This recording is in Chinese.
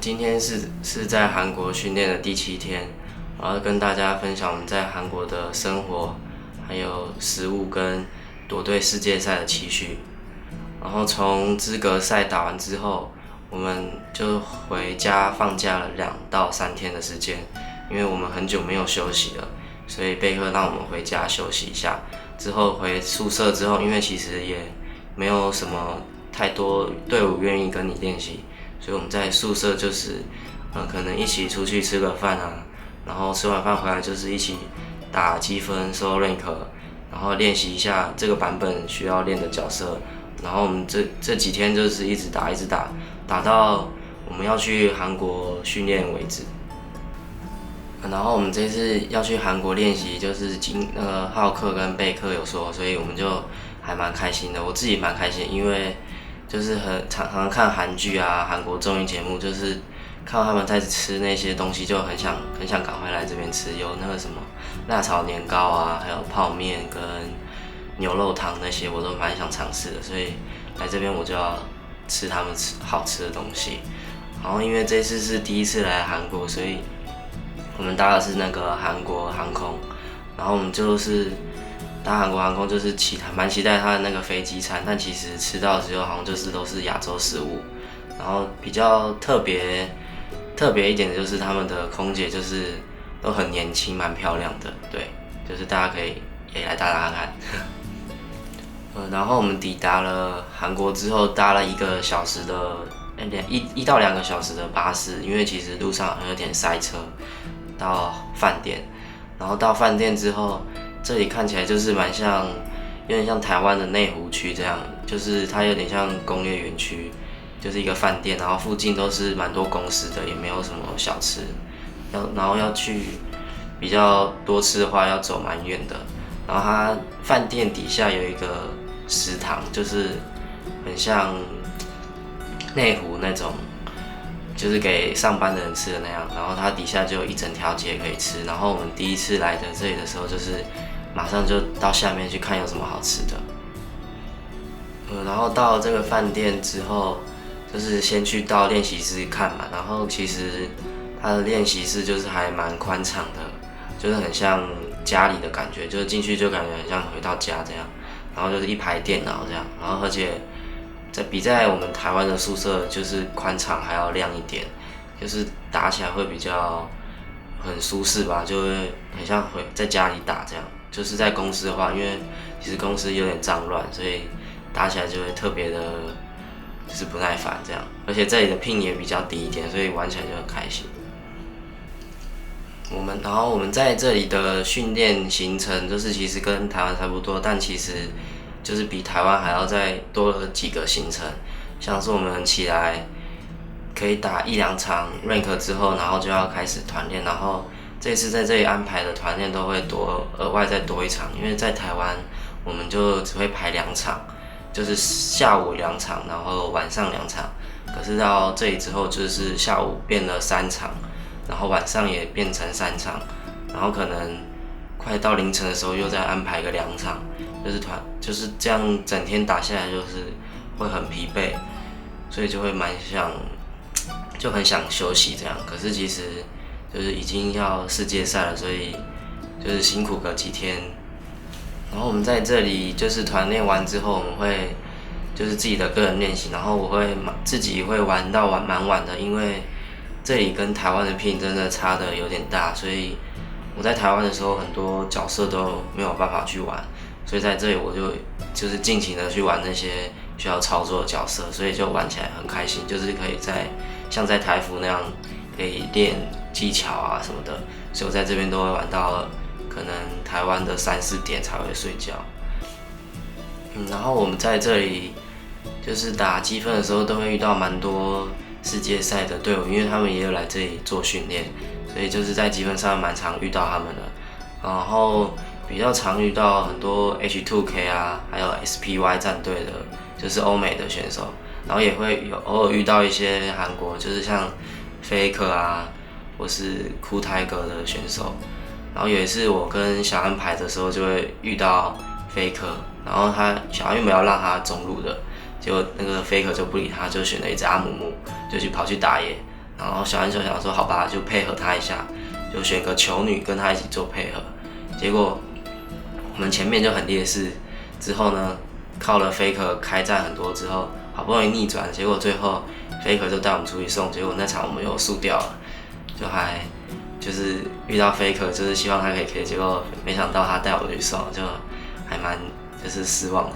今天是在韩国训练的第7天，我要跟大家分享我们在韩国的生活，还有食物跟夺队世界赛的期许。然后从资格赛打完之后，我们就回家放假了2到3天的时间，因为我们很久没有休息了，所以贝克让我们回家休息一下。之后回宿舍之后，因为其实也没有什么太多队伍愿意跟你练习，所以我们在宿舍就是可能一起出去吃个饭啊，然后吃完饭回来就是一起打积分、收 rank， 然后练习一下这个版本需要练的角色。然后我们这几天就是一直打，打到我们要去韩国训练为止。然后我们这次要去韩国练习，就是浩克跟贝克有说，所以我们就还蛮开心的。我自己蛮开心，因为就是常看韩剧啊、韩国综艺节目，就是看到他们在吃那些东西，就很想赶快来这边吃。有那个什么辣炒年糕啊，还有泡面跟牛肉汤那些，我都蛮想尝试的。所以来这边我就要吃他们好吃的东西。然后因为这次是第一次来韩国，所以我们搭的是那个韩国航空，然后我们就是搭韩国航空，就是蛮期待它的那个飞机餐，但其实吃到的时候好像就是都是亚洲食物。然后比较特别一点的就是他们的空姐就是都很年轻，蛮漂亮的，对，就是大家可以也来搭看看。然后我们抵达了韩国之后，搭了1个小时的1到2个小时的巴士，因为其实路上有点塞车。到饭店，然后到饭店之后，这里看起来就是有点像台湾的内湖区这样，就是它有点像工业园区，就是一个饭店，然后附近都是蛮多公司的，也没有什么小吃，然后要去比较多吃的话要走蛮远的，然后它饭店底下有一个食堂，就是很像内湖那种。就是给上班的人吃的那样，然后它底下就有一整条街可以吃。然后我们第一次来这里的时候，就是马上就到下面去看有什么好吃的。然后到这个饭店之后，就是先去到练习室看嘛。然后其实它的练习室就是还蛮宽敞的，就是很像家里的感觉，就是进去就感觉很像回到家这样。然后就是一排电脑这样，然后而且比在我们台湾的宿舍就是宽敞还要亮一点，就是打起来会比较很舒适吧，就会很像在家里打这样。就是在公司的话，因为其实公司有点脏乱，所以打起来就会特别的，就是不耐烦这样。而且这里的ping也比较低一点，所以玩起来就很开心。然后我们在这里的训练行程就是其实跟台湾差不多，但其实就是比台湾还要再多了几个行程，像是我们起来可以打1-2场 rank 之后，然后就要开始团练，然后这次在这里安排的团练都会额外再多1场，因为在台湾我们就只会排2场，就是下午2场，然后晚上2场，可是到这里之后就是下午变了3场，然后晚上也变成3场，然后可能快到凌晨的时候又再安排个2场，就是这样整天打下来就是会很疲惫，所以就会就很想休息这样。可是其实就是已经要世界赛了，所以就是辛苦个几天。然后我们在这里就是团练完之后，我们会就是自己的个人练习，然后我自己会玩到蛮晚的，因为这里跟台湾的ping真的差的有点大，所以我在台湾的时候很多角色都没有办法去玩，所以在这里我就是尽情的去玩那些需要操作的角色，所以就玩起来很开心，就是可以像在台服那样可以练技巧啊什么的，所以我在这边都会玩到可能台湾的3-4点才会睡觉。然后我们在这里就是打积分的时候都会遇到蛮多世界赛的队伍，因为他们也有来这里做训练，所以就是在积分上蛮常遇到他们的。然后比较常遇到很多 H2K 啊，还有 SPY 战队的，就是欧美的选手。然后也会偶尔遇到一些韩国，就是像 Faker 啊，或是酷泰哥的选手。然后有一次我跟小安排的时候，就会遇到 Faker， 然后小安原本要让他中路的，结果那个 Faker 就不理他，就选了一只阿姆木，就跑去打野，然后小安就想说好吧，就配合他一下，就选个球女跟他一起做配合。结果我们前面就很劣势，之后呢靠了 Faker 开战很多之后，好不容易逆转，结果最后 Faker 就带我们出去送，结果那场我们又输掉了，就是遇到 Faker 就是希望他可以 K， 结果没想到他带我们去送，就还蛮就是失望的。